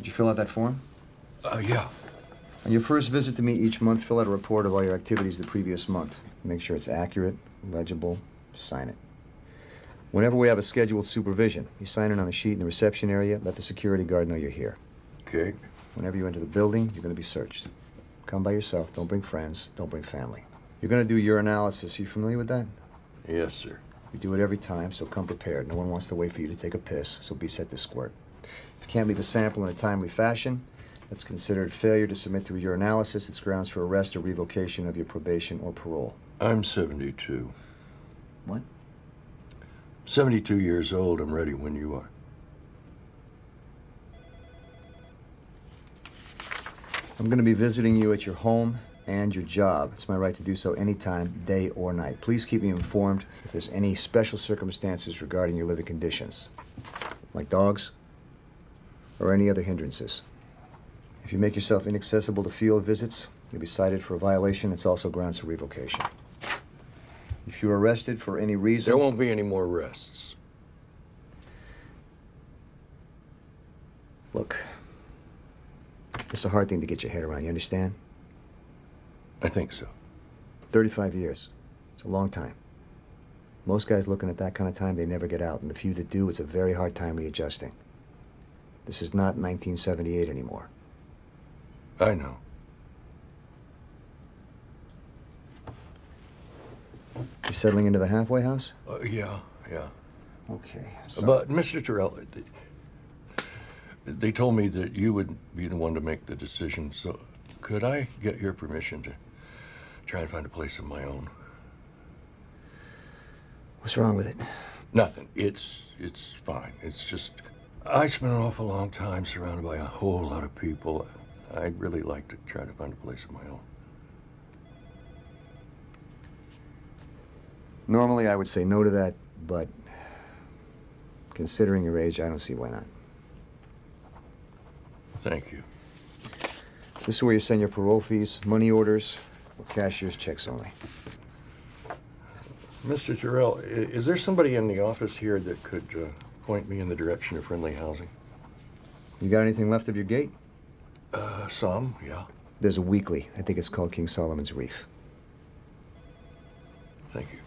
Did you fill out that form? Yeah. On your first visit to me each month, fill out a report of all your activities the previous month. Make sure it's accurate, legible, sign it. Whenever we have a scheduled supervision, you sign it on the sheet in the reception area, let the security guard know you're here. Okay. Whenever you enter the building, you're going to be searched. Come by yourself, don't bring friends, don't bring family. You're going to do urinalysis. You familiar with that? Yes, sir. We do it every time, so come prepared. No one wants to wait for you to take a piss, so be set to squirt. If you can't leave a sample in a timely fashion, that's considered failure to submit to a urinalysis. It's grounds for arrest or revocation of your probation or parole. I'm 72. What? 72 years old. I'm ready when you are. I'm going to be visiting you at your home and your job. It's my right to do so anytime, day or night. Please keep me informed if there's any special circumstances regarding your living conditions, like dogs or any other hindrances. If you make yourself inaccessible to field visits, you'll be cited for a violation. It's also grounds for revocation. If you're arrested for any reason... There won't be any more arrests. Look, it's a hard thing to get your head around, you understand? I think so. 35 years. It's a long time. Most guys looking at that kind of time, they never get out. And the few that do, it's a very hard time readjusting. This is not 1978 anymore. I know. You settling into the halfway house? Yeah. Okay. But, Mr. Terrell, they told me that you would be the one to make the decision, so could I get your permission to try and find a place of my own? What's wrong with it? Nothing. It's fine. It's just, I spent an awful long time surrounded by a whole lot of people. I'd really like to try to find a place of my own. Normally, I would say no to that, but considering your age, I don't see why not. Thank you. This is where you send your parole fees, money orders, or cashier's checks only. Mr. Terrell, is there somebody in the office here that could point me in the direction of friendly housing? You got anything left of your gate? Some, yeah. There's a weekly. I think it's called King Solomon's Reef. Thank you.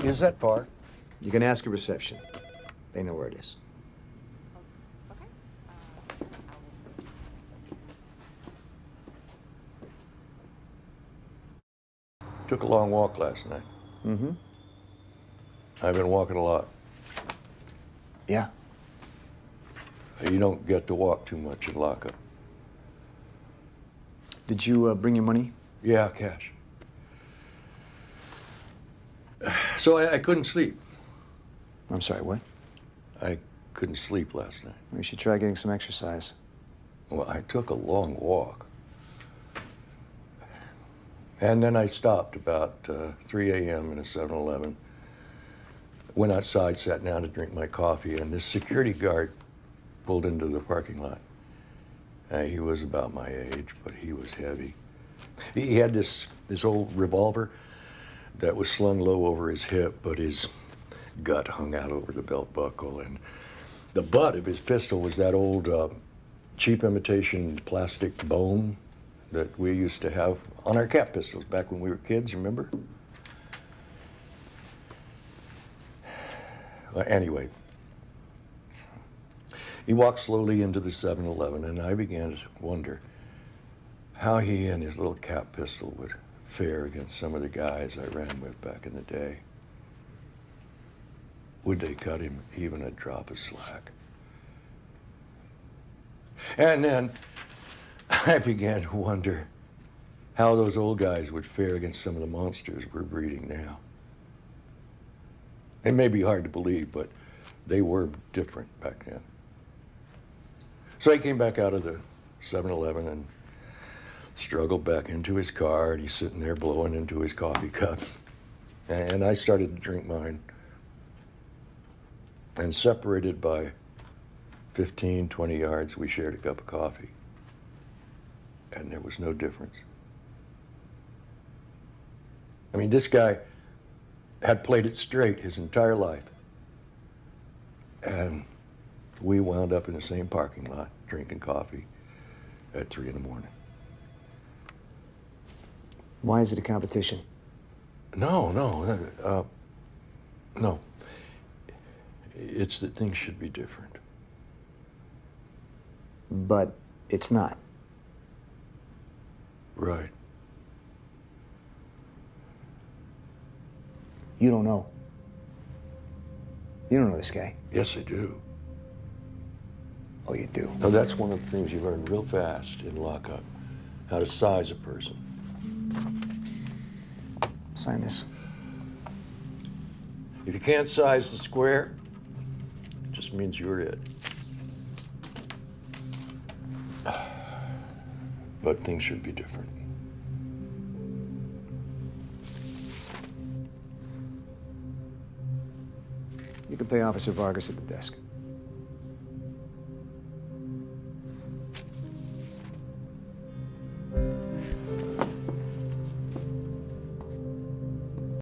Is that far? You can ask a reception. They know where it is. Took a long walk last night. Mm-hmm. I've been walking a lot. Yeah. You don't get to walk too much in lockup. Did you bring your money? Yeah, cash. So I couldn't sleep. I'm sorry, what? I couldn't sleep last night. You should try getting some exercise. Well, I took a long walk. And then I stopped about 3 a.m. in a 7-Eleven. Went outside, sat down to drink my coffee, and this security guard pulled into the parking lot. He was about my age, but he was heavy. He had this old revolver that was slung low over his hip, but his gut hung out over the belt buckle, and the butt of his pistol was that old cheap imitation plastic bone that we used to have on our cap pistols back when we were kids, remember? Well, anyway, he walked slowly into the 7-Eleven, and I began to wonder how he and his little cap pistol would fare against some of the guys I ran with back in the day. Would they cut him even a drop of slack? And then I began to wonder how those old guys would fare against some of the monsters we're breeding now. It may be hard to believe, but they were different back then. So he came back out of the 7-Eleven and struggled back into his car, and he's sitting there blowing into his coffee cup. And I started to drink mine. And separated by 15, 20 yards, we shared a cup of coffee. And there was no difference. I mean, this guy had played it straight his entire life. And we wound up in the same parking lot drinking coffee at 3 in the morning. Why is it a competition? No. It's that things should be different. But it's not. Right. You don't know. You don't know this guy. Yes, I do. Oh, you do. Now, that's one of the things you learn real fast in lockup, how to size a person. Sign this. If you can't size the square, it just means you're it. But things should be different. You can pay Officer Vargas at the desk.